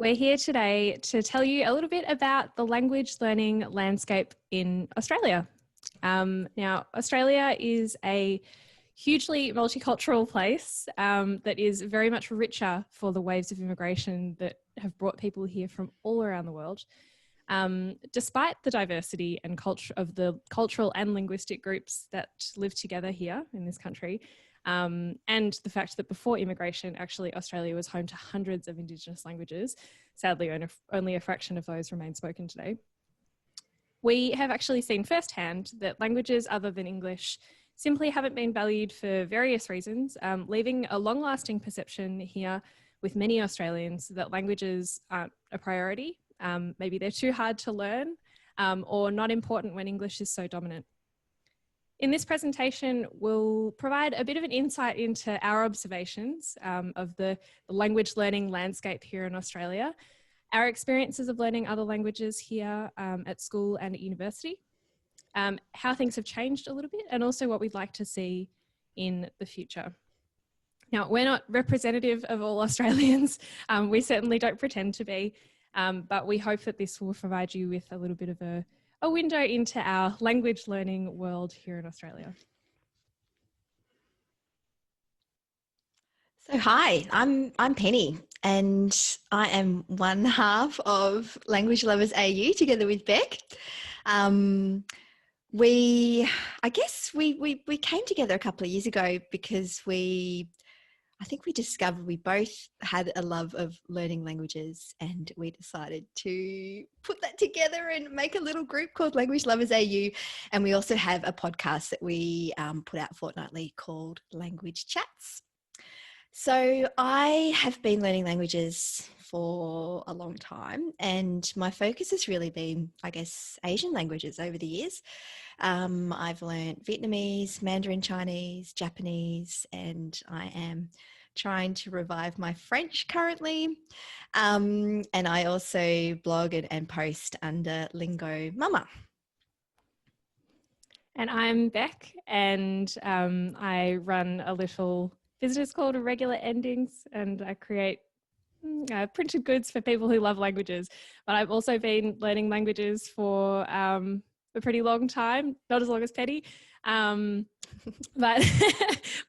We're here today to tell you a little bit about the language learning landscape in Australia. Now, Australia is a hugely multicultural place that is very much richer for the waves of immigration that have brought people here from all around the world. Despite the diversity and culture of the cultural and linguistic groups that live together here in this country, and the fact that before immigration, actually Australia was home to hundreds of indigenous languages. Sadly, only a fraction of those remain spoken today. We have actually seen firsthand that languages other than English simply haven't been valued for various reasons, leaving a long-lasting perception here with many Australians that languages aren't a priority. Maybe they're too hard to learn or not important when English is so dominant. In this presentation, we'll provide a bit of an insight into our observations of the language learning landscape here in Australia, our experiences of learning other languages here at school and at university, how things have changed a little bit, and also what we'd like to see in the future. Now, we're not representative of all Australians. We certainly don't pretend to be, but we hope that this will provide you with a little bit of a window into our language learning world here in Australia. So hi, I'm Penny, and I am one half of Language Lovers AU together with Beck. We came together a couple of years ago because I think we discovered we both had a love of learning languages, and we decided to put that together and make a little group called Language Lovers AU. And we also have a podcast that we put out fortnightly called Language Chats. So I have been learning languages for a long time, and my focus has really been, I guess, Asian languages over the years. I've learned Vietnamese, Mandarin Chinese, Japanese, and I am trying to revive my French currently. And I also blog and post under Lingo Mama. And I'm Beck, and I run a little business called Irregular Endings, and I create printed goods for people who love languages. But I've also been learning languages for a pretty long time, not as long as Penny, but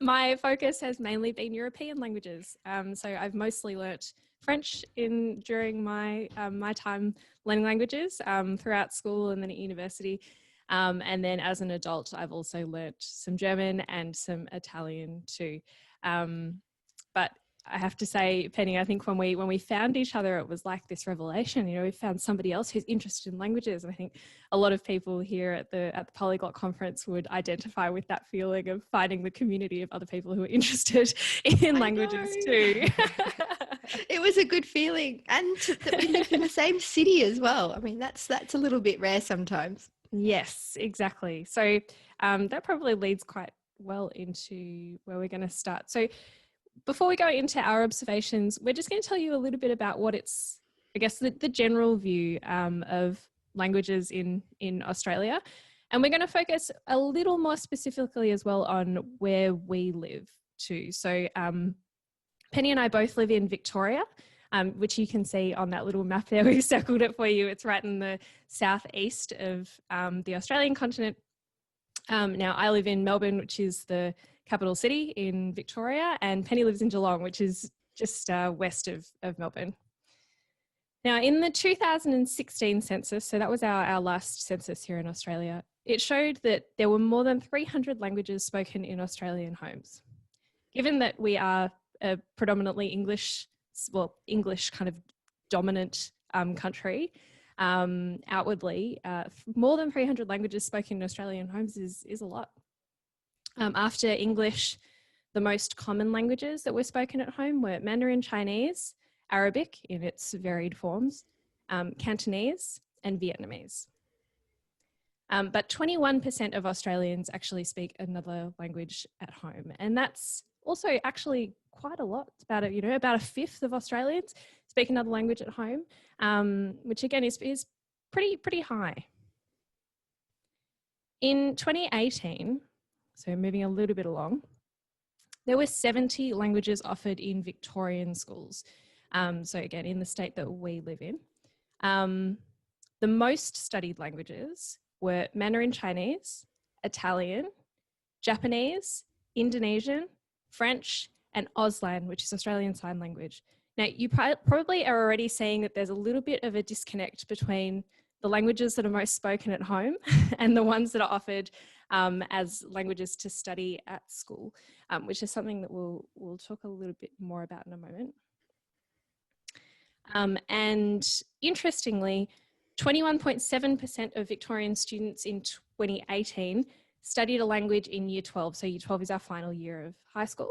my focus has mainly been European languages. So I've mostly learnt French during my time learning languages throughout school and then at university. And then as an adult, I've also learnt some German and some Italian too. But I have to say, Penny, I think when we found each other, it was like this revelation. You know, we found somebody else who's interested in languages. And I think a lot of people here at the Polyglot Conference would identify with that feeling of finding the community of other people who are interested in languages too. It was a good feeling, and that we lived in the same city as well. I mean, that's a little bit rare sometimes. Yes, exactly. So that probably leads quite well into where we're going to start. So before we go into our observations, we're just going to tell you a little bit about what it's, I guess, the general view of languages in Australia. And we're going to focus a little more specifically as well on where we live too. So Penny and I both live in Victoria, which you can see on that little map there. We've circled it for you. It's right in the southeast of the Australian continent. Now, I live in Melbourne, which is the capital city in Victoria, and Penny lives in Geelong, which is just west of Melbourne. Now, in the 2016 census, so that was our last census here in Australia, it showed that there were more than 300 languages spoken in Australian homes. Given that we are a predominantly English kind of dominant country, outwardly, more than 300 languages spoken in Australian homes is a lot. After English, the most common languages that were spoken at home were Mandarin Chinese, Arabic in its varied forms, Cantonese, and Vietnamese. But 21% of Australians actually speak another language at home, and that's also actually quite a lot. It's about a fifth of Australians speak another language at home, which again is pretty high. In 2018, so moving a little bit along, there were 70 languages offered in Victorian schools. So again, in the state that we live in. The most studied languages were Mandarin Chinese, Italian, Japanese, Indonesian, French, and Auslan, which is Australian Sign Language. Now, you probably are already seeing that there's a little bit of a disconnect between the languages that are most spoken at home and the ones that are offered as languages to study at school, which is something that we'll talk a little bit more about in a moment. And interestingly, 21.7% of Victorian students in 2018 studied a language in year 12. So year 12 is our final year of high school.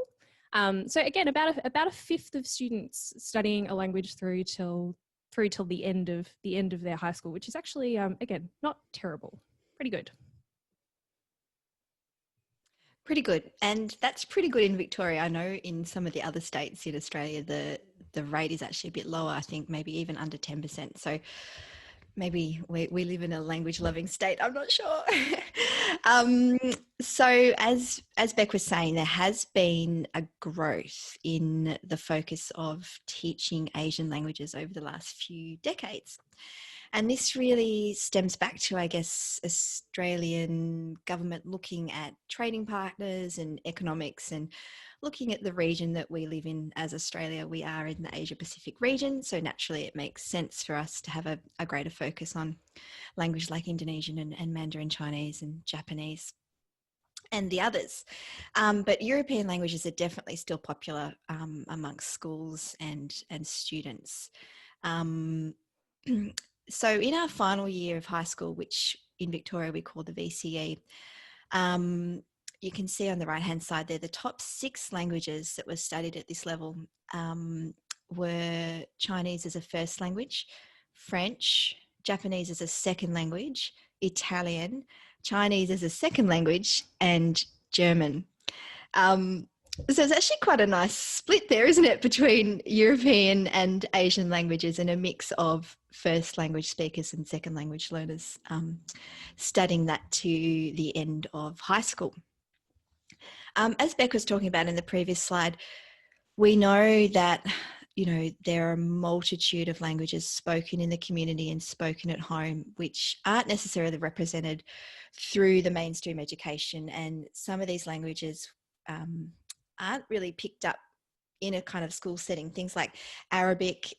So again, about a fifth of students studying a language through till the end of their high school, which is actually again not terrible, pretty good. Pretty good, and that's pretty good in Victoria. I know in some of the other states in Australia, the rate is actually a bit lower. I think maybe even under 10%. So maybe we live in a language-loving state. I'm not sure. So as Beck was saying, there has been a growth in the focus of teaching Asian languages over the last few decades. And this really stems back to, I guess, Australian government looking at trading partners and economics and looking at the region that we live in as Australia. We are in the Asia Pacific region, so naturally it makes sense for us to have a greater focus on language like Indonesian and Mandarin Chinese and Japanese and the others. But European languages are definitely still popular amongst schools and students. So in our final year of high school, which in Victoria we call the VCE, you can see on the right-hand side there, the top 6 languages that were studied at this level were Chinese as a first language, French, Japanese as a second language, Italian, Chinese as a second language, and German. So it's actually quite a nice split there, isn't it, between European and Asian languages and a mix of first language speakers and second language learners studying that to the end of high school. As Beck was talking about in the previous slide, we know that there are a multitude of languages spoken in the community and spoken at home, which aren't necessarily represented through the mainstream education. And some of these languages aren't really picked up in a kind of school setting. Things like Arabic,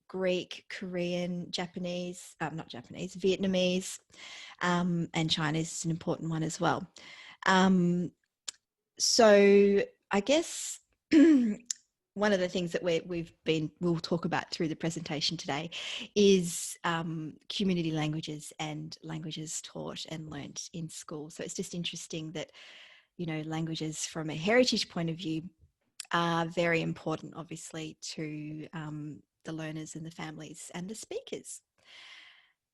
Greek, Korean, Japanese, not Japanese, Vietnamese, and Chinese is an important one as well. So I guess one of the things that we'll talk about through the presentation today is community languages and languages taught and learnt in school. So it's just interesting that, languages from a heritage point of view are very important, obviously, to the learners and the families and the speakers.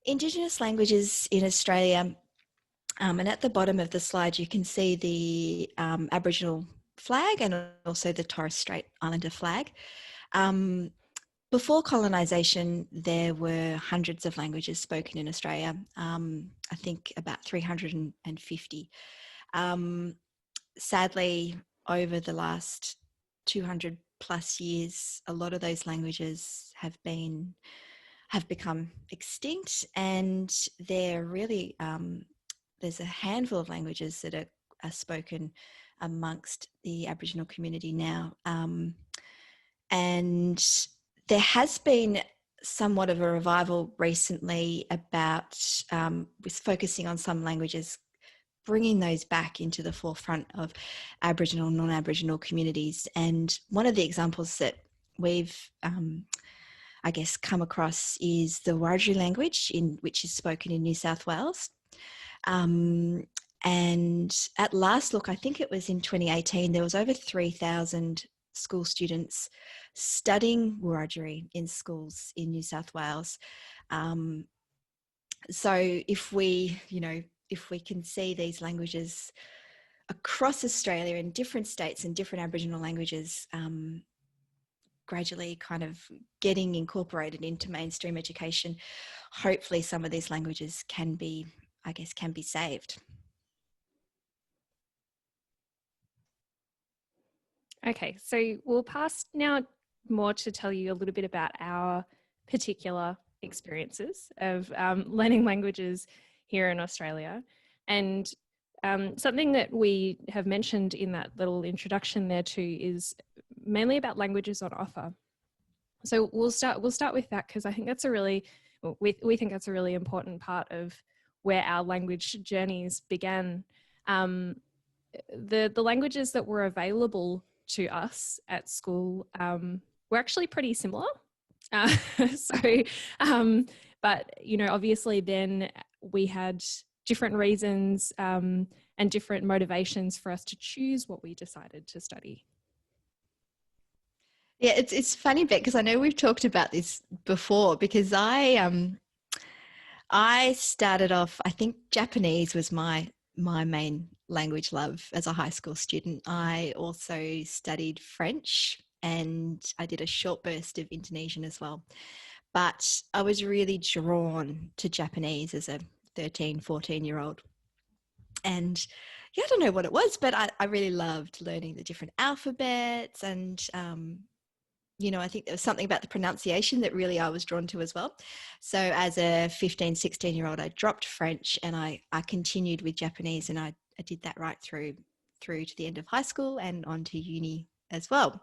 Indigenous languages in Australia, and at the bottom of the slide, you can see the Aboriginal flag and also the Torres Strait Islander flag. Before colonisation, there were hundreds of languages spoken in Australia, I think about 350. Sadly, over the last 200 plus years, a lot of those languages have become extinct, and they're really there's a handful of languages that are spoken amongst the Aboriginal community now, and there has been somewhat of a revival recently about with focusing on some languages, bringing those back into the forefront of Aboriginal and non-Aboriginal communities. And one of the examples that we've, I guess, come across is the Wiradjuri language, which is spoken in New South Wales. And at last look, I think it was in 2018, there was over 3,000 school students studying Wiradjuri in schools in New South Wales. So if we can see these languages across Australia in different states and different Aboriginal languages gradually kind of getting incorporated into mainstream education, hopefully some of these languages can be saved. Okay, so we'll pass now more to tell you a little bit about our particular experiences of learning languages here in Australia. And something that we have mentioned in that little introduction there too is mainly about languages on offer. So we'll start with that, because I think that's we think that's a really important part of where our language journeys began. The languages that were available to us at school were actually pretty similar. Uh, so, but obviously, then we had different reasons and different motivations for us to choose what we decided to study. Yeah, it's funny, Beck, because I know we've talked about this before, because I started off, I think Japanese was my main language love as a high school student. I also studied French, and I did a short burst of Indonesian as well. But I was really drawn to Japanese as a 13, 14-year-old. And yeah, I don't know what it was, but I really loved learning the different alphabets. And I think there was something about the pronunciation that really I was drawn to as well. So as a 15, 16-year-old, I dropped French, and I continued with Japanese, and I did that right through to the end of high school and on to uni as well.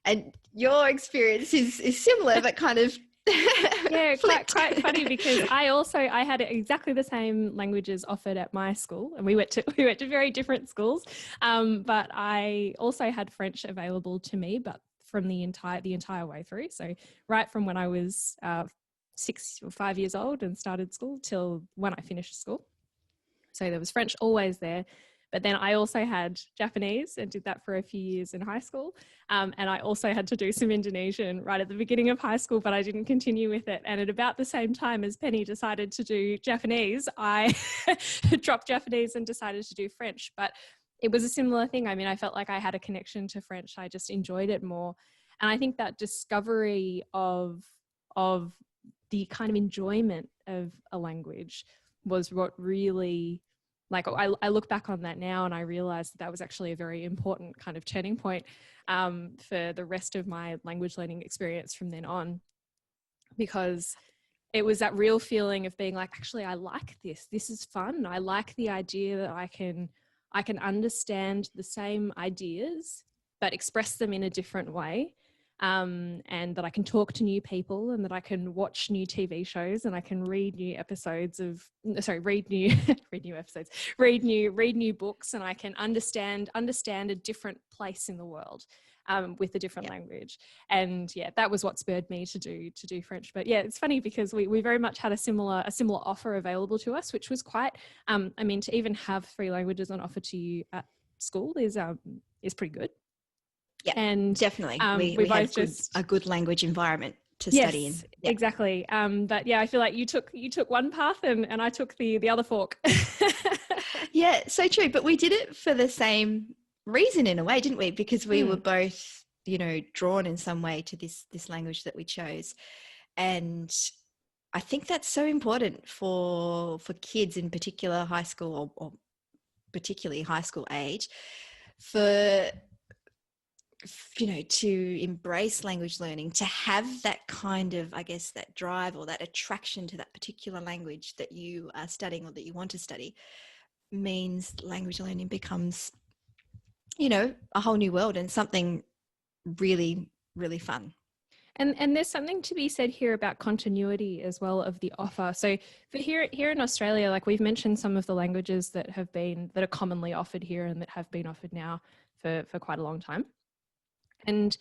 And your experience is similar, but kind of yeah, flipped. quite funny, because I had exactly the same languages offered at my school, and we went to very different schools. But I also had French available to me, but from the entire way through. So right from when I was 6 or 5 years old and started school till when I finished school. So there was French always there. But then I also had Japanese and did that for a few years in high school. And I also had to do some Indonesian right at the beginning of high school, but I didn't continue with it. And at about the same time as Penny decided to do Japanese, I dropped Japanese and decided to do French. But it was a similar thing. I mean, I felt like I had a connection to French. I just enjoyed it more. And I think that discovery of the kind of enjoyment of a language was what really, like, I look back on that now and I realized that was actually a very important kind of turning point for the rest of my language learning experience from then on, because it was that real feeling of being like, actually, I like this. This is fun. I like the idea that I can understand the same ideas, but express them in a different way. And that I can talk to new people, and that I can watch new TV shows, and I can read new episodes of, read new episodes, read new books, and I can understand a different place in the world with a different language. And yeah, that was what spurred me to do French. But yeah, it's funny because we very much had a similar offer available to us, which was quite, I mean, to even have 3 languages on offer to you at school is pretty good. Yeah, and definitely. We both had a good language environment to study in. Yeah. Exactly. But yeah, I feel like you took one path and I took the other fork. Yeah, so true. But we did it for the same reason in a way, didn't we? Because we were both, drawn in some way to this language that we chose. And I think that's so important for kids in particular, high school or particularly high school age, for to embrace language learning, to have that kind of, I guess, that drive or that attraction to that particular language that you are studying or that you want to study, means language learning becomes, a whole new world and something really, really fun. And there's something to be said here about continuity as well of the offer. So for here in Australia, like we've mentioned some of the languages that are commonly offered here and that have been offered now for quite a long time. And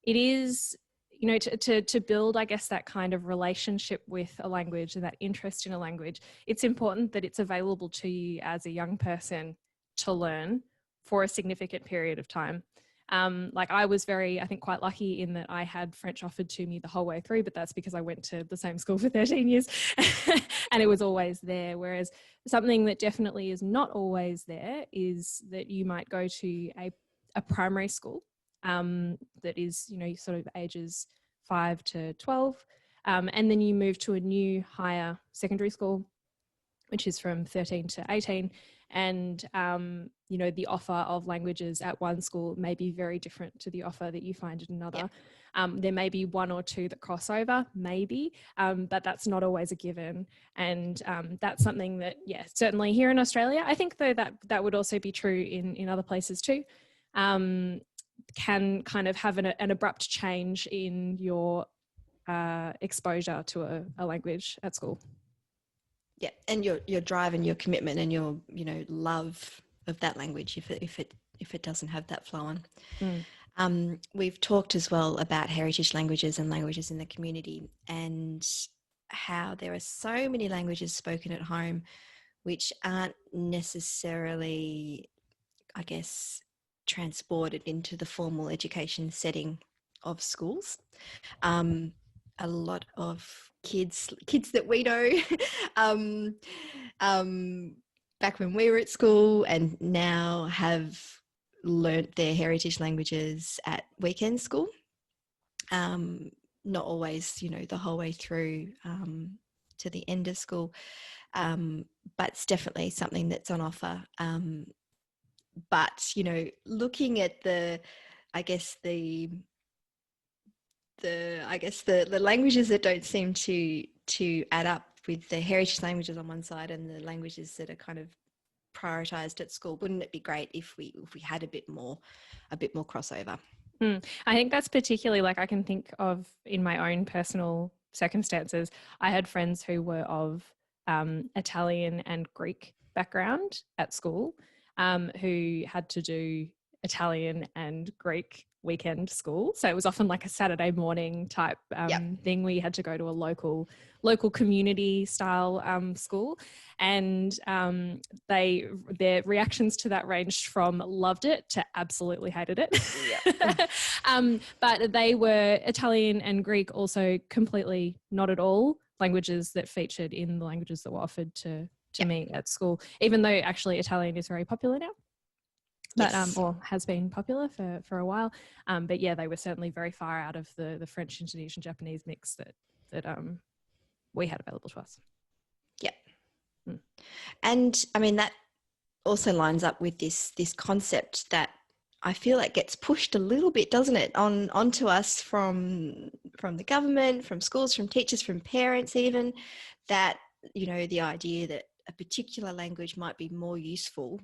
it is, to build, I guess, that kind of relationship with a language and that interest in a language, it's important that it's available to you as a young person to learn for a significant period of time. Like I was I think quite lucky in that I had French offered to me the whole way through, but that's because I went to the same school for 13 years and it was always there. Whereas something that definitely is not always there is that you might go to a primary school that is, sort of ages 5 to 12. And then you move to a new higher secondary school, which is from 13 to 18. And, the offer of languages at one school may be very different to the offer that you find at another. There may be one or two that cross over, maybe, but that's not always a given. And that's something that, certainly here in Australia, I think though that would also be true in other places too, can kind of have an abrupt change in your exposure to a language at school. Yeah, and your drive and your commitment and your love of that language if it doesn't have that flow on. We've talked as well about heritage languages and languages in the community, and how there are so many languages spoken at home which aren't necessarily, I guess, transported into the formal education setting of schools. A lot of kids that we know back when we were at school and now have learnt their heritage languages at weekend school. Not always, the whole way through to the end of school, but it's definitely something that's on offer. But looking at the languages that don't seem to add up with the heritage languages on one side and the languages that are kind of prioritized at school, wouldn't it be great if we had a bit more crossover? I think that's particularly, like, I can think of in my own personal circumstances, I had friends who were of Italian and Greek background at school, who had to do Italian and Greek weekend school. So it was often like a Saturday morning type thing where you had to go to a local community style school. And their reactions to that ranged from loved it to absolutely hated it. But they were Italian and Greek also completely not at all languages that featured in the languages that were offered to me at school, even though actually Italian is very popular now. But or has been popular for a while. But yeah, they were certainly very far out of the French, Indonesian, Japanese mix that we had available to us. Yeah. And I mean, that also lines up with this concept that I feel like gets pushed a little bit, doesn't it, onto us from the government, from schools, from teachers, from parents even, that, the idea that a particular language might be more useful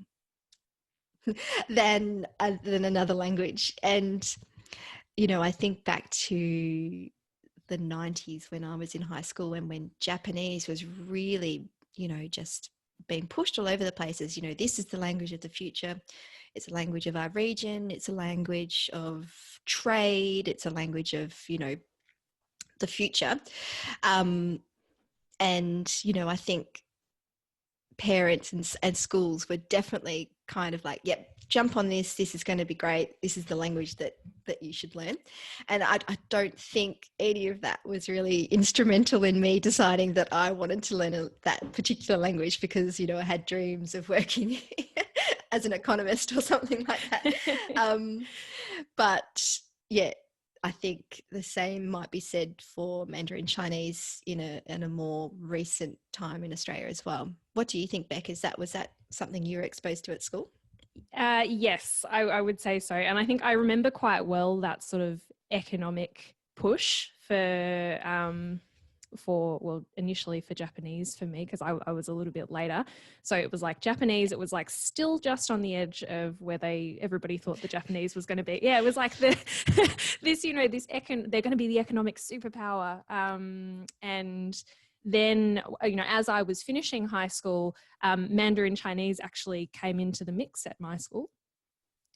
than another language. And I think back to the 90s when I was in high school and when Japanese was really just being pushed all over the places. This is the language of the future. It's a language of our region. It's a language of trade. It's a language of the future. And I think parents and schools were definitely kind of like, yep, jump on this is going to be great, this is the language that you should learn. And I don't think any of that was really instrumental in me deciding that I wanted to learn that particular language because I had dreams of working as an economist or something like that. But yeah, I think the same might be said for Mandarin Chinese in a more recent time in Australia as well. What do you think, Beck? Was that something you were exposed to at school? Yes, I would say so. And I think I remember quite well that sort of economic push initially for Japanese for me, because I was a little bit later. So it was like Japanese, it was like still just on the edge of where everybody thought the Japanese was going to be. Yeah, it was like they're going to be the economic superpower. And then, as I was finishing high school, Mandarin Chinese actually came into the mix at my school,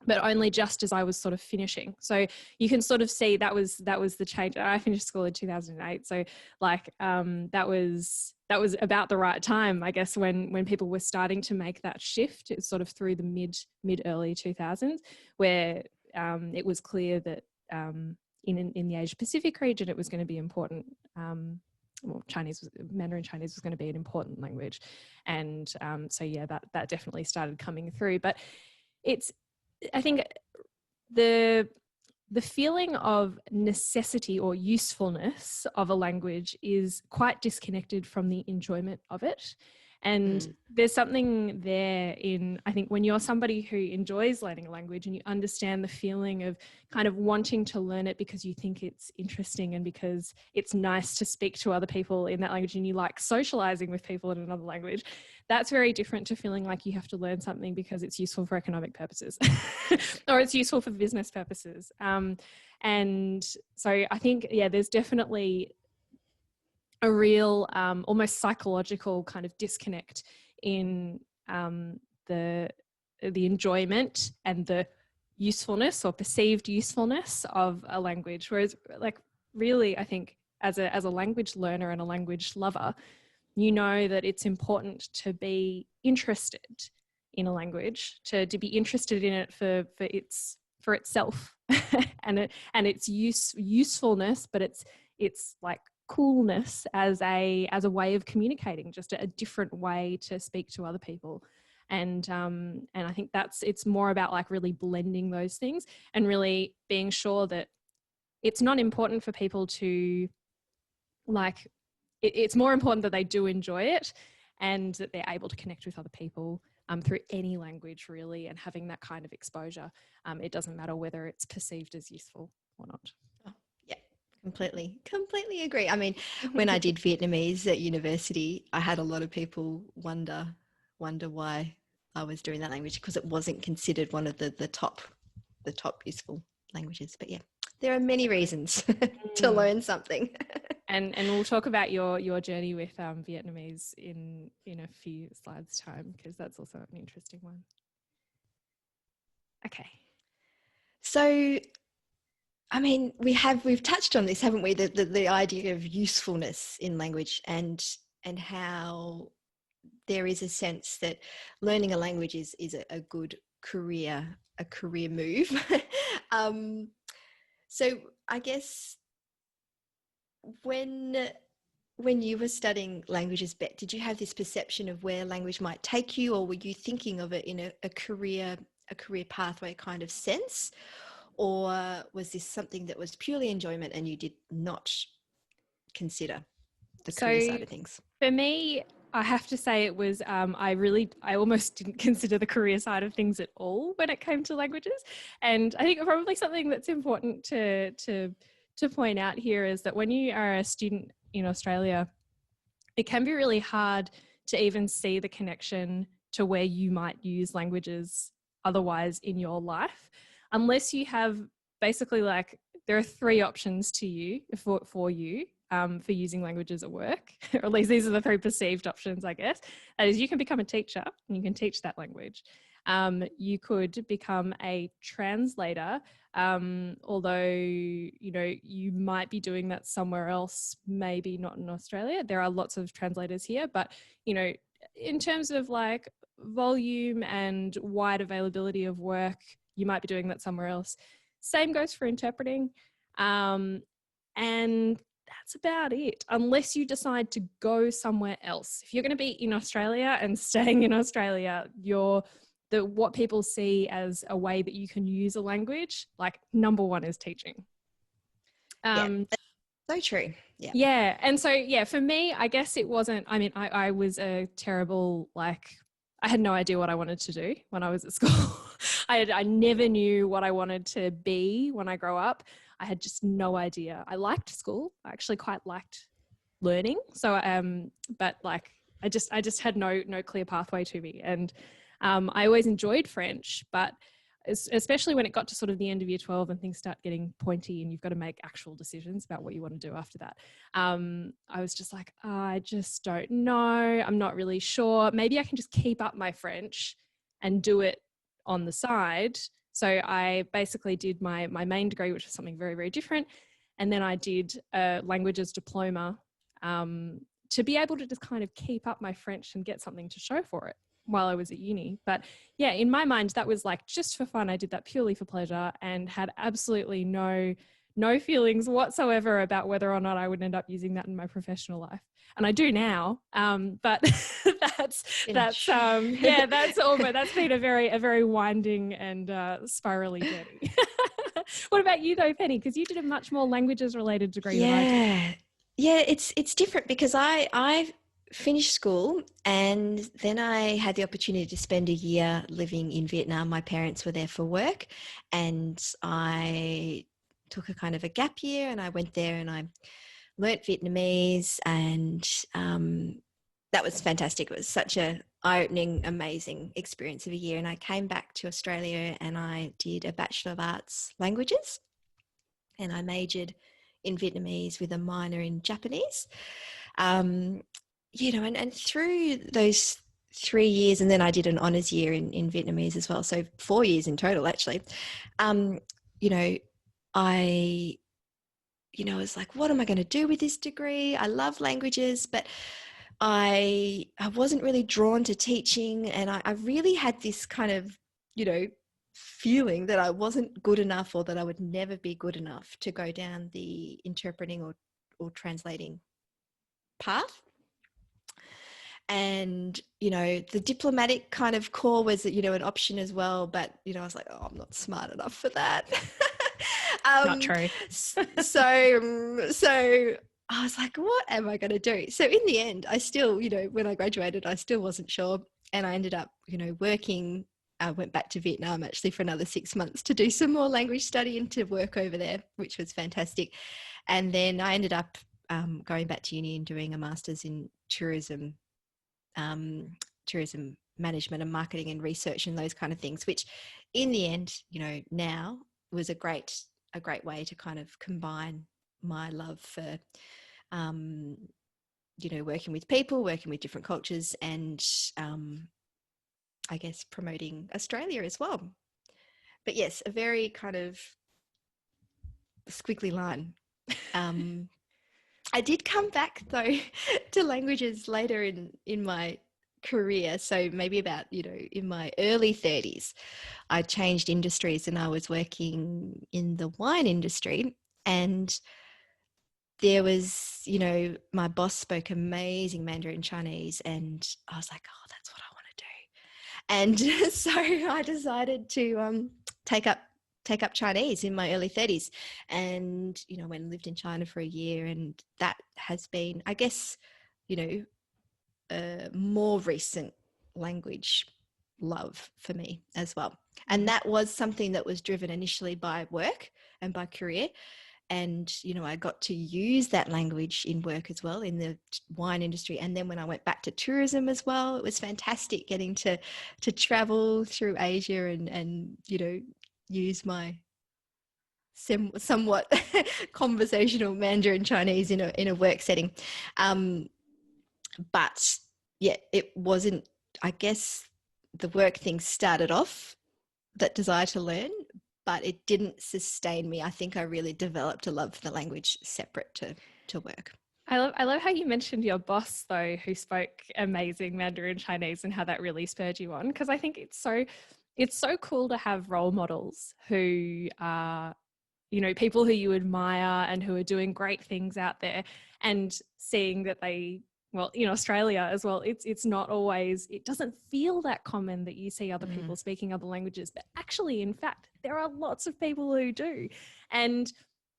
but only just as I was sort of finishing. So you can sort of see that was the change. I finished school in 2008. So like that was about the right time, I guess, when people were starting to make that shift. It's sort of through the mid early 2000s where it was clear that in the Asia Pacific region, it was going to be important. Mandarin Chinese was going to be an important language. And so yeah, that definitely started coming through. But I think the feeling of necessity or usefulness of a language is quite disconnected from the enjoyment of it. And there's something there in, I think, when you're somebody who enjoys learning a language and you understand the feeling of kind of wanting to learn it because you think it's interesting and because it's nice to speak to other people in that language and you like socializing with people in another language, that's very different to feeling like you have to learn something because it's useful for economic purposes or it's useful for business purposes. And so I think, yeah, there's definitely a real almost psychological kind of disconnect in the enjoyment and the usefulness or perceived usefulness of a language. Whereas, like, really, I think as a language learner and a language lover, you know that it's important to be interested in a language, to be interested in it for itself and its usefulness, but it's like coolness as a way of communicating, just a different way to speak to other people. And I think it's more about like really blending those things and really being sure that it's not important for people to like, it's more important that they do enjoy it and that they're able to connect with other people through any language really, and having that kind of exposure. It doesn't matter whether it's perceived as useful or not. Completely agree. I mean, when I did Vietnamese at university, I had a lot of people wonder why I was doing that language, because it wasn't considered one of the top useful languages. But yeah, there are many reasons to learn something. And we'll talk about your journey with Vietnamese in a few slides' time, because that's also an interesting one. Okay. So, I mean, we've touched on this, haven't we? The idea of usefulness in language and how there is a sense that learning a language is a good career move. So I guess when you were studying languages, Bet, did you have this perception of where language might take you, or were you thinking of it in a career pathway kind of sense? Or was this something that was purely enjoyment and you did not consider the career side of things? For me, I have to say it was, I almost didn't consider the career side of things at all when it came to languages. And I think probably something that's important to point out here is that when you are a student in Australia, it can be really hard to even see the connection to where you might use languages otherwise in your life, unless you have basically, like, there are three options to you for you for using languages at work, or at least these are the three perceived options, I guess. That is, you can become a teacher and you can teach that language. You could become a translator, although, you might be doing that somewhere else, maybe not in Australia. There are lots of translators here, but, in terms of like volume and wide availability of work, you might be doing that somewhere else. Same goes for interpreting. And that's about it, unless you decide to go somewhere else. If you're going to be in Australia and staying in Australia, what people see as a way that you can use a language, like, number one is teaching. So true. Yeah. Yeah. And so, yeah, for me, I guess it wasn't, I mean, I was a terrible, like, I had no idea what I wanted to do when I was at school. I never knew what I wanted to be when I grow up. I had just no idea. I liked school. I actually quite liked learning. So, but like, I just had no clear pathway to me. And I always enjoyed French, but especially when it got to sort of the end of year 12 and things start getting pointy and you've got to make actual decisions about what you want to do after that. I was just like, I just don't know. I'm not really sure. Maybe I can just keep up my French and do it on the side. So I basically did my main degree, which was something very, very different. And then I did a languages diploma to be able to just kind of keep up my French and get something to show for it while I was at uni. But yeah, in my mind, that was like just for fun. I did that purely for pleasure and had absolutely no feelings whatsoever about whether or not I would end up using that in my professional life. And I do now. But that's been a very winding and spirally journey. What about you though, Penny? Because you did a much more languages related degree than I did. Yeah, it's different because I finished school, and then I had the opportunity to spend a year living in Vietnam. My parents were there for work, and I took a kind of a gap year, and I went there and I learnt Vietnamese, and that was fantastic. It was such a eye-opening, amazing experience of a year. And I came back to Australia and I did a Bachelor of Arts Languages, and I majored in Vietnamese with a minor in Japanese. And through those 3 years, and then I did an honours year in Vietnamese as well. So 4 years in total, actually. Um, you know, I, was like, what am I going to do with this degree? I love languages, but I wasn't really drawn to teaching, and I really had this kind of, feeling that I wasn't good enough, or that I would never be good enough to go down the interpreting or translating path. And, the diplomatic kind of core was, an option as well. But, I was like, oh, I'm not smart enough for that. Not true. So I was like, what am I going to do? So in the end, I still, when I graduated, I still wasn't sure. And I ended up, working. I went back to Vietnam actually for another 6 months to do some more language study and to work over there, which was fantastic. And then I ended up going back to uni and doing a master's in tourism management and marketing and research and those kind of things, which in the end, now was a great way to kind of combine my love for, working with people, working with different cultures, and I guess promoting Australia as well. But yes, a very kind of squiggly line. I did come back though to languages later in my career. So maybe about, in my early 30s, I changed industries and I was working in the wine industry. And there was, my boss spoke amazing Mandarin Chinese, and I was like, oh, that's what I want to do. And so I decided to take up Chinese in my early 30s, and went and lived in China for a year, and that has been, I guess, a more recent language love for me as well. And that was something that was driven initially by work and by career. And I got to use that language in work as well, in the wine industry. And then when I went back to tourism as well, it was fantastic getting to travel through Asia and use my somewhat conversational Mandarin Chinese in a work setting. But yeah, it wasn't, I guess the work thing started off, that desire to learn, but it didn't sustain me. I think I really developed a love for the language separate to work. I love how you mentioned your boss though, who spoke amazing Mandarin Chinese, and how that really spurred you on. Because I think it's so cool to have role models who are, people who you admire and who are doing great things out there, and seeing that they, well, in Australia as well, it's not always, it doesn't feel that common that you see other people speaking other languages, but actually, in fact, there are lots of people who do. And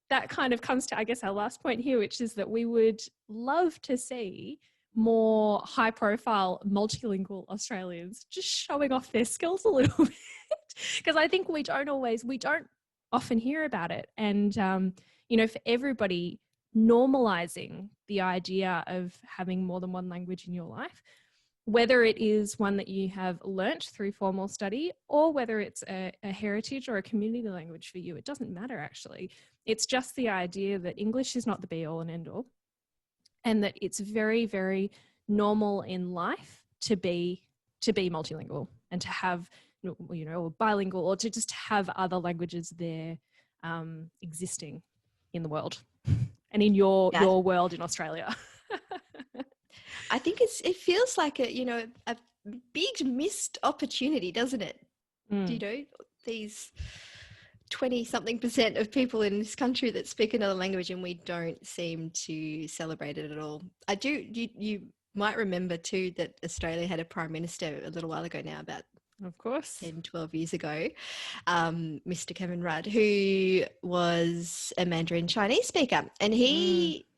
that kind of comes to, I guess, our last point here, which is that we would love to see more high profile multilingual Australians just showing off their skills a little bit. Because I think we don't often hear about it. And, for everybody, normalizing the idea of having more than one language in your life, whether it is one that you have learnt through formal study, or whether it's a heritage or a community language for you, it doesn't matter actually. It's just the idea that English is not the be all and end all, and that it's very, very normal in life to be multilingual and to have, or bilingual, or to just have other languages there existing in the world and in your world in Australia. I think it feels like a big missed opportunity, doesn't it? These 20-something% of people in this country that speak another language, and we don't seem to celebrate it at all. You might remember too that Australia had a prime minister a little while ago now, about of course 10, 12 years ago, Mr. Kevin Rudd, who was a Mandarin Chinese speaker, and he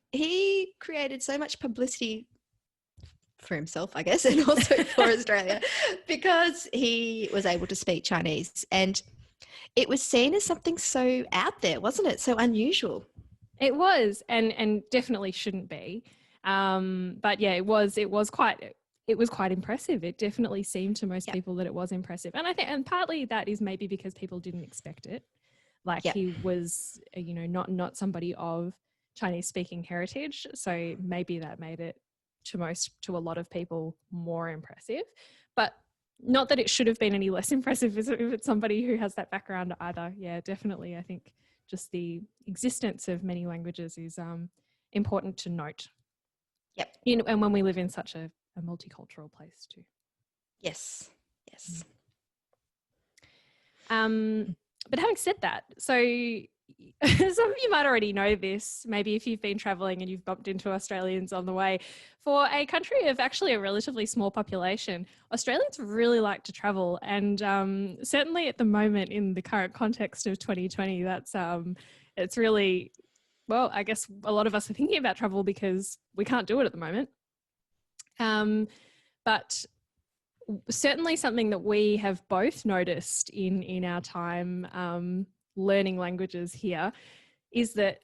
created so much publicity for himself, I guess, and also for Australia, because he was able to speak Chinese. And it was seen as something so out there, wasn't it? So unusual. It was, and definitely shouldn't be. But yeah, it was quite impressive. It definitely seemed to most Yep. people that it was impressive. And I think, and partly that is maybe because people didn't expect it. Like Yep. he was, not somebody of Chinese speaking heritage. So maybe that made it to a lot of people more impressive. But not that it should have been any less impressive if it's somebody who has that background either. Yeah, definitely. I think just the existence of many languages is important to note. Yep. And when we live in such a multicultural place too. Yes. Yes. But having said that, so some of you might already know this, maybe if you've been traveling and you've bumped into Australians on the way. For a country of actually a relatively small population, Australians really like to travel. And certainly at the moment in the current context of 2020, that's it's really, well, I guess a lot of us are thinking about travel because we can't do it at the moment. But certainly something that we have both noticed in our time learning languages here is that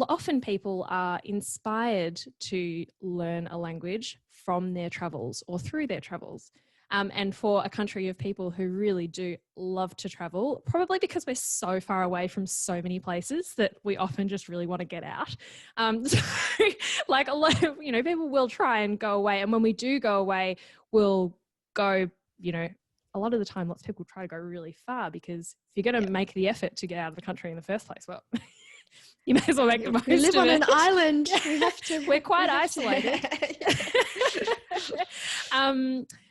often people are inspired to learn a language from their travels or through their travels. And for a country of people who really do love to travel, probably because we're so far away from so many places that we often just really want to get out. So like a lot of, people will try and go away. And when we do go away, we'll go, a lot of the time, lots of people try to go really far because if you're going to make the effort to get out of the country in the first place, well, you may as well make the most of it. We live on an island. We have to. We're quite isolated.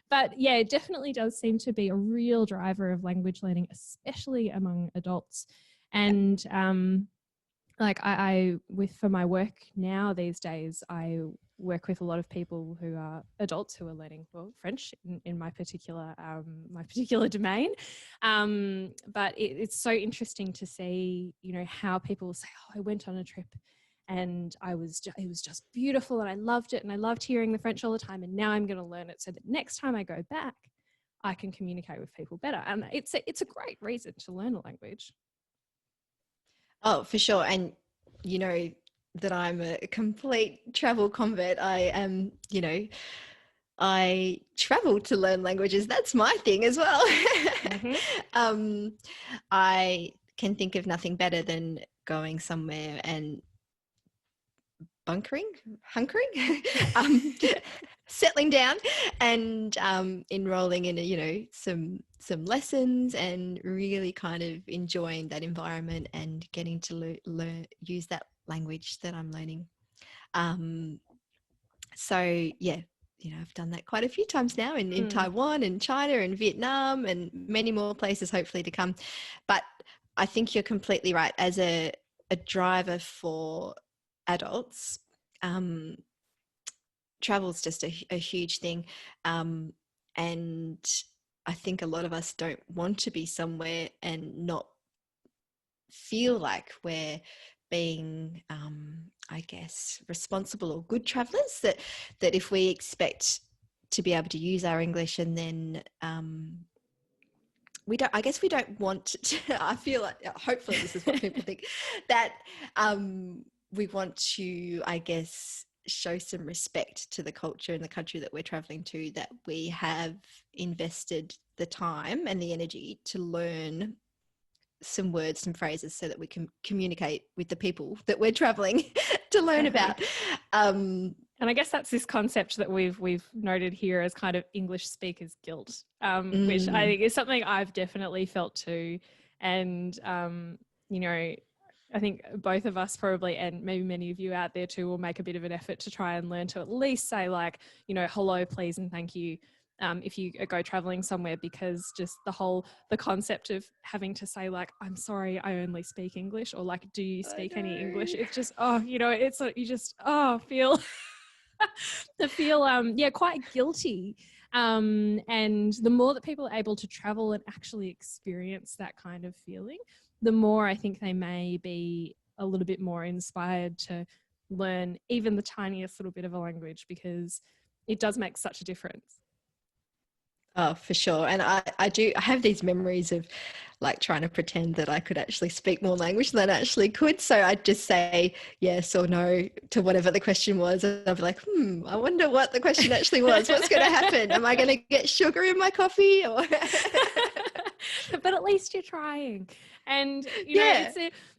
But yeah, it definitely does seem to be a real driver of language learning, especially among adults. And like for my work now these days, I work with a lot of people who are adults who are learning French in my particular domain. But it's so interesting to see, how people say, "Oh, I went on a trip and it was just beautiful and I loved it and I loved hearing the French all the time, and now I'm going to learn it so that next time I go back, I can communicate with people better." And it's a great reason to learn a language. Oh, for sure. And that I'm a complete travel convert. I am, I travel to learn languages. That's my thing as well. Mm-hmm. I can think of nothing better than going somewhere and hunkering, settling down and enrolling in some lessons and really kind of enjoying that environment and getting to use that language that I'm learning. So yeah, I've done that quite a few times now in Taiwan and China and Vietnam and many more places hopefully to come. But I think you're completely right. As a driver for adults, travel is just a huge thing. And I think a lot of us don't want to be somewhere and not feel like we're being, I guess, responsible or good travelers, that if we expect to be able to use our English and then we don't want to, I feel like, hopefully this is what people think, that we want to, I guess, show some respect to the culture and the country that we're traveling to, that we have invested the time and the energy to learn some words, some phrases, so that we can communicate with the people that we're traveling to learn about. And I guess that's this concept that we've noted here as kind of English speakers' guilt, which I think is something I've definitely felt too. And, I think both of us probably, and maybe many of you out there too, will make a bit of an effort to try and learn to at least say like, hello, please, and thank you. If you go traveling somewhere, because just the concept of having to say like, I'm sorry, I only speak English, or like, do you speak any English? It's just, it's you just, feel to feel quite guilty. And the more that people are able to travel and actually experience that kind of feeling, the more I think they may be a little bit more inspired to learn even the tiniest little bit of a language, because it does make such a difference. Oh, for sure. And I have these memories of like trying to pretend that I could actually speak more language than I actually could. So I'd just say yes or no to whatever the question was. And I'd be like, I wonder what the question actually was. What's going to happen? Am I going to get sugar in my coffee? Or but at least you're trying. And, you know,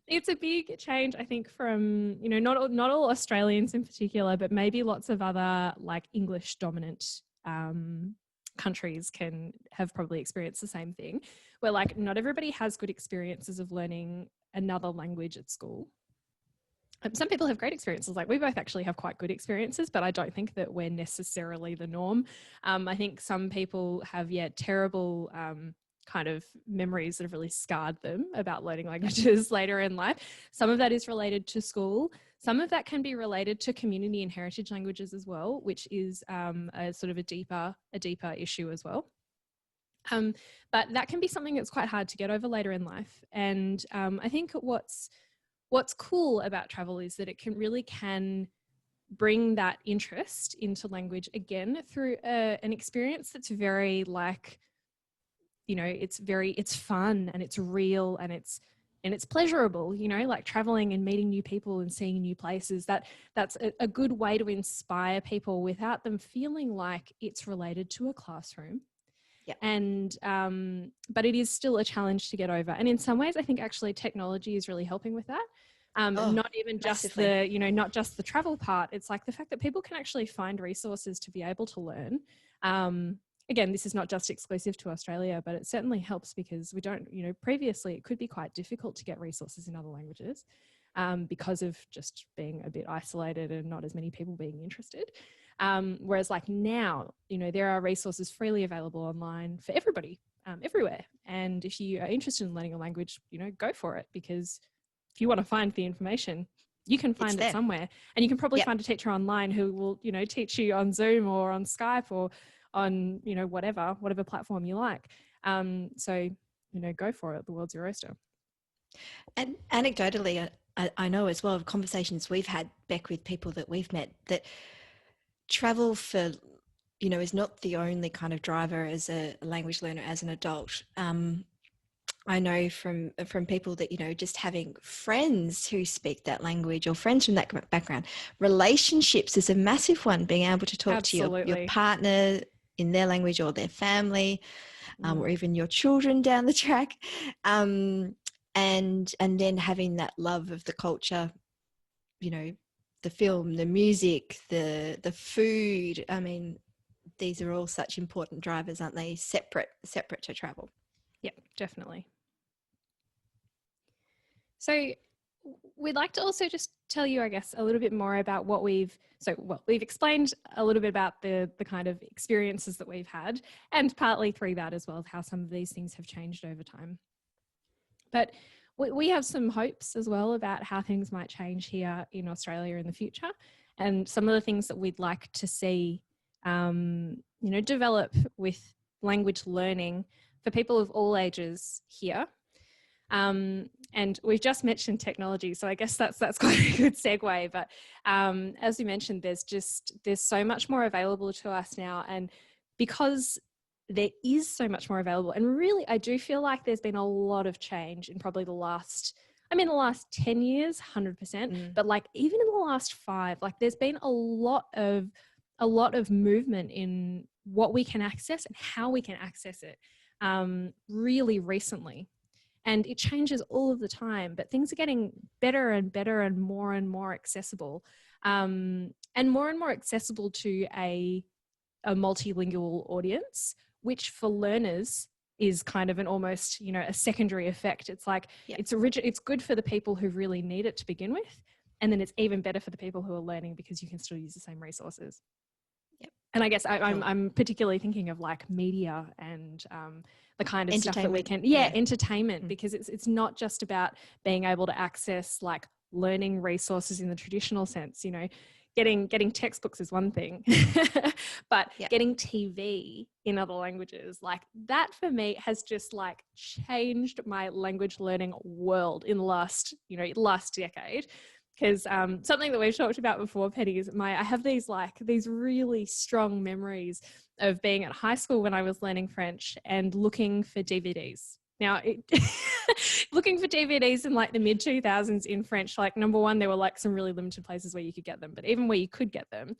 it's a big change, I think, from, you know, not all Australians in particular, but maybe lots of other like English dominant countries can have probably experienced the same thing, where like not everybody has good experiences of learning another language at school. Some people have great experiences. Like we both actually have quite good experiences, but I don't think that we're necessarily the norm. I think some people have, terrible kind of memories that have really scarred them about learning languages later in life. Some of that is related to school. Some of that can be related to community and heritage languages as well, which is a sort of a deeper issue as well. But that can be something that's quite hard to get over later in life. And I think what's cool about travel is that it can bring that interest into language again through an experience that's very like, you know, it's fun and it's real and it's pleasurable, you know, like traveling and meeting new people and seeing new places. That's a good way to inspire people without them feeling like it's related to a classroom. Yeah. And but it is still a challenge to get over. And in some ways, I think actually technology is really helping with that. Not even just massively. not just the travel part. It's like the fact that people can actually find resources to be able to learn. Again, this is not just exclusive to Australia, but it certainly helps because we don't, you know, previously it could be quite difficult to get resources in other languages because of just being a bit isolated and not as many people being interested. Whereas like now, you know, there are resources freely available online for everybody, everywhere. And if you are interested in learning a language, you know, go for it, because if you want to find the information, you can find it somewhere, and you can probably find a teacher online who will, you know, teach you on Zoom or on Skype or on, you know, whatever platform you like. So, you know, go for it. The world's your oyster. And anecdotally, I know as well of conversations we've had, Beck, with people that we've met, that travel for, you know, is not the only kind of driver as a language learner as an adult. I know from people that, you know, just having friends who speak that language or friends from that background, relationships is a massive one, being able to talk to your partner in their language or their family, or even your children down the track. And then having that love of the culture, you know, the film, the music, the food. I mean, these are all such important drivers, aren't they? Separate to travel. Yeah, definitely. So we'd like to also just tell you, I guess, a little bit more about what we've explained a little bit about the kind of experiences that we've had, and partly through that as well, how some of these things have changed over time. But we have some hopes as well about how things might change here in Australia in the future, and some of the things that we'd like to see, you know, develop with language learning for people of all ages here. And we've just mentioned technology, so I guess that's quite a good segue. But as we mentioned, there's so much more available to us now, and because there is so much more available, and really I do feel like there's been a lot of change in probably the last 10 years, 100%, but like even in the last 5, like there's been a lot of movement in what we can access and how we can access it really recently. And it changes all of the time, but things are getting better and better and more accessible, and more accessible to a multilingual audience, which for learners is kind of an almost, you know, a secondary effect. It's like, it's good for the people who really need it to begin with. And then it's even better for the people who are learning because you can still use the same resources. Yep. And I guess I'm particularly thinking of like media and the kind of stuff that we can, entertainment, because it's not just about being able to access like learning resources in the traditional sense. You know, getting textbooks is one thing, but getting TV in other languages, like that for me has just like changed my language learning world in the last decade. because something that we've talked about before, Penny, is I have these really strong memories of being at high school when I was learning French and looking for DVDs. Now, looking for DVDs in like the mid 2000s in French, like number one, there were like some really limited places where you could get them, but even where you could get them,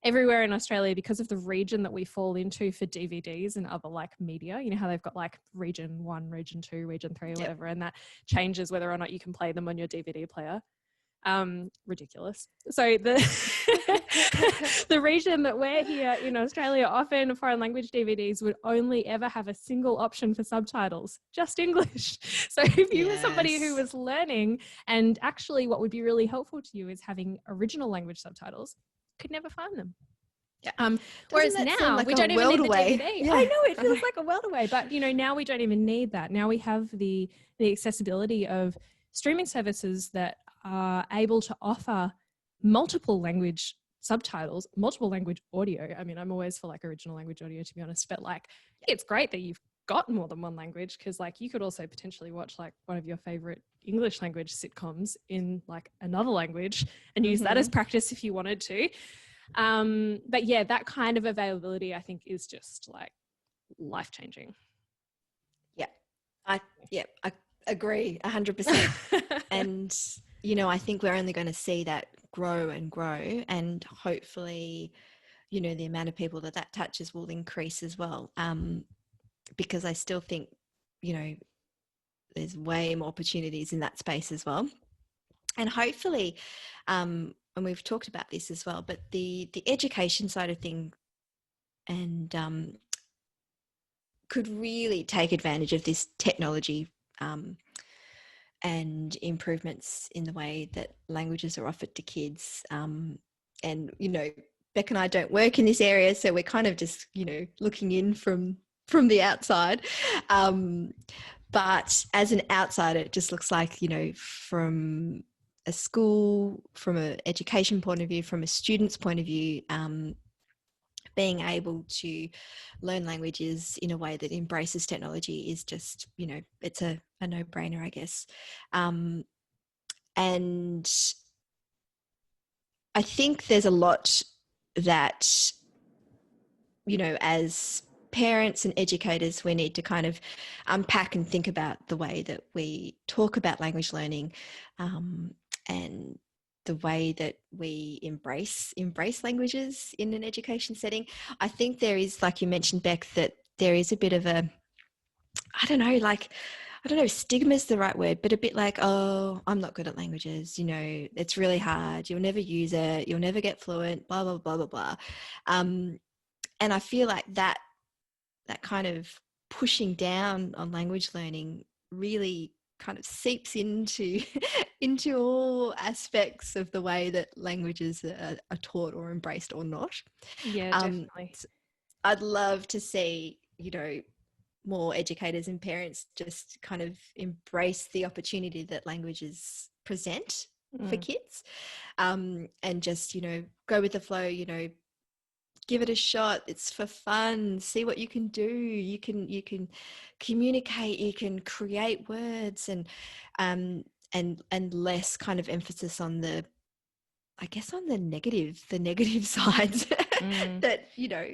everywhere in Australia, because of the region that we fall into for DVDs and other like media, you know how they've got like region 1, region 2, region 3 or whatever, and that changes whether or not you can play them on your DVD player. Ridiculous. So the the region that we're here in Australia, often foreign language DVDs would only ever have a single option for subtitles, just English. So if you were somebody who was learning, and actually what would be really helpful to you is having original language subtitles, could never find them. Yeah. Whereas now like we don't even need the DVD. Yeah. I know, it feels like a world away, but you know, now we don't even need that. Now we have the accessibility of streaming services that are able to offer multiple language subtitles, multiple language audio. I mean, I'm always for like original language audio, to be honest, but like it's great that you've got more than one language, because like you could also potentially watch like one of your favorite English language sitcoms in like another language and use that as practice if you wanted to. But yeah, that kind of availability I think is just like life-changing. I agree 100%. And you know, I think we're only going to see that grow and grow, and hopefully, you know, the amount of people that touches will increase as well, because I still think, you know, there's way more opportunities in that space as well. And hopefully, and we've talked about this as well, but the education side of things and could really take advantage of this technology and improvements in the way that languages are offered to kids. And, you know, Beck and I don't work in this area, so we're kind of just, you know, looking in from the outside. But as an outsider, it just looks like, you know, from a school, from an education point of view, from a student's point of view, being able to learn languages in a way that embraces technology is just, you know, it's a no-brainer, I guess. And I think there's a lot that, you know, as parents and educators, we need to kind of unpack and think about the way that we talk about language learning, and the way that we embrace languages in an education setting. I think there is, like you mentioned, Beck, that there is a bit of a, I don't know, stigma is the right word, but a bit like, oh, I'm not good at languages, you know, it's really hard, you'll never use it, you'll never get fluent, blah, blah, blah, blah, blah. And I feel like that kind of pushing down on language learning really kind of seeps into into all aspects of the way that languages are taught or embraced or not. Yeah, definitely. I'd love to see, you know, more educators and parents just kind of embrace the opportunity that languages present for kids, and just, you know, go with the flow, you know, give it a shot, it's for fun, see what you can do, you can communicate, you can create words, and less kind of emphasis on the, I guess, on the negative sides that, you know.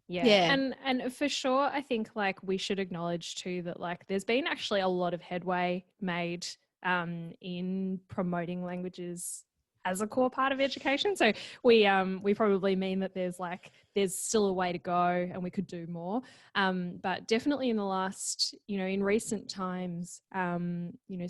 Yeah. And for sure, I think like we should acknowledge too that like there's been actually a lot of headway made in promoting languages as a core part of education. So we probably mean that there's still a way to go and we could do more. But definitely in the last, you know, in recent times, you know,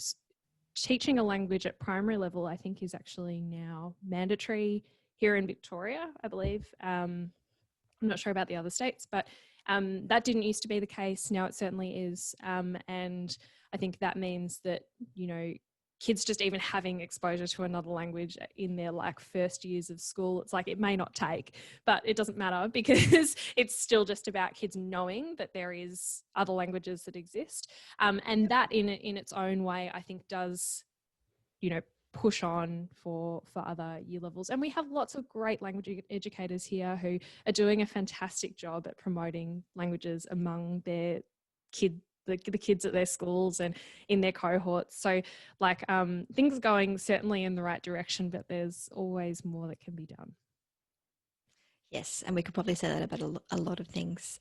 teaching a language at primary level, I think, is actually now mandatory here in Victoria, I believe. I'm not sure about the other states, but that didn't used to be the case. Now it certainly is. And I think that means that, you know, kids just even having exposure to another language in their like first years of school, it's like it may not take, but it doesn't matter because it's still just about kids knowing that there is other languages that exist. And that in its own way, I think does, you know, push on for other year levels. And we have lots of great language educators here who are doing a fantastic job at promoting languages among their the kids at their schools and in their cohorts. So like things are going certainly in the right direction, but there's always more that can be done. Yes, and we could probably say that about a lot of things.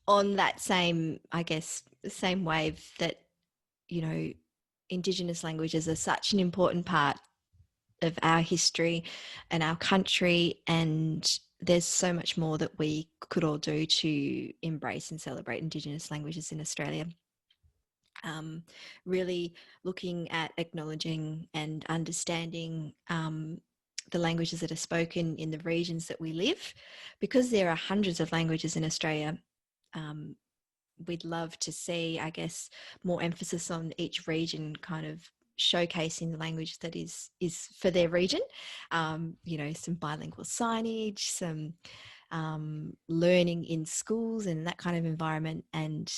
On that same, I guess, same wave that, you know, Indigenous languages are such an important part of our history and our country, and there's so much more that we could all do to embrace and celebrate Indigenous languages in Australia. Really looking at acknowledging and understanding the languages that are spoken in the regions that we live, because there are hundreds of languages in Australia. We'd love to see, I guess, more emphasis on each region kind of showcasing the language that is for their region. You know, some bilingual signage, some learning in schools and that kind of environment. And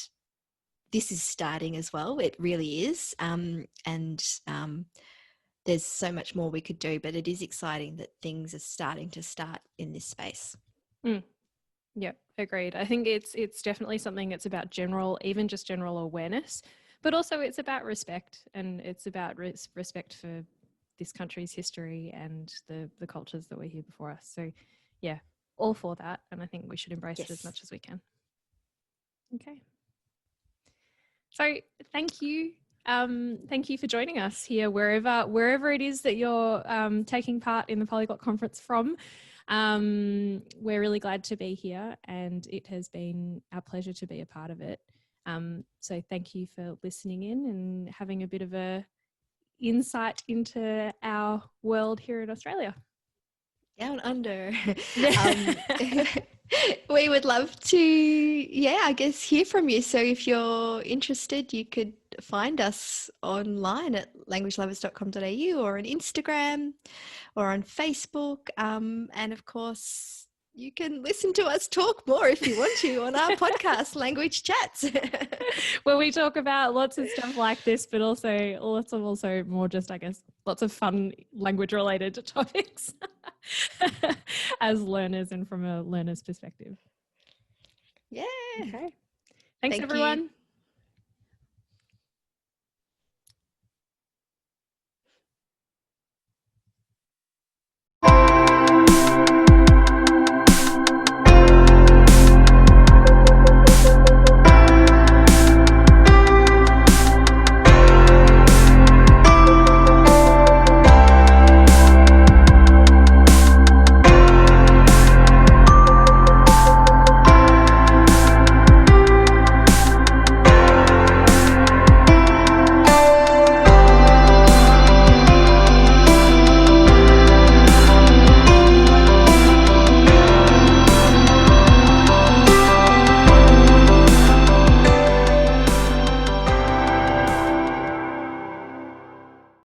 this is starting as well. It really is. There's so much more we could do, but it is exciting that things are starting to start in this space. Yeah, agreed. I think it's definitely something that's about general, even just general awareness, but also it's about respect, and it's about respect for this country's history and the cultures that were here before us. So yeah, all for that. And I think we should embrace it as much as we can. Okay. So thank you. Thank you for joining us here, wherever it is that you're taking part in the Polyglot Conference from. We're really glad to be here, and it has been our pleasure to be a part of it. So thank you for listening in and having a bit of a insight into our world here in Australia. Down under. We would love to, I guess, hear from you. So if you're interested, you could find us online at languagelovers.com.au or on Instagram or on Facebook. And of course, you can listen to us talk more if you want to on our podcast, Language Chats. Where we talk about lots of stuff like this, but also lots of more just, I guess, lots of fun language related topics as learners and from a learner's perspective. Yeah. Okay. Thanks, Thank everyone. you.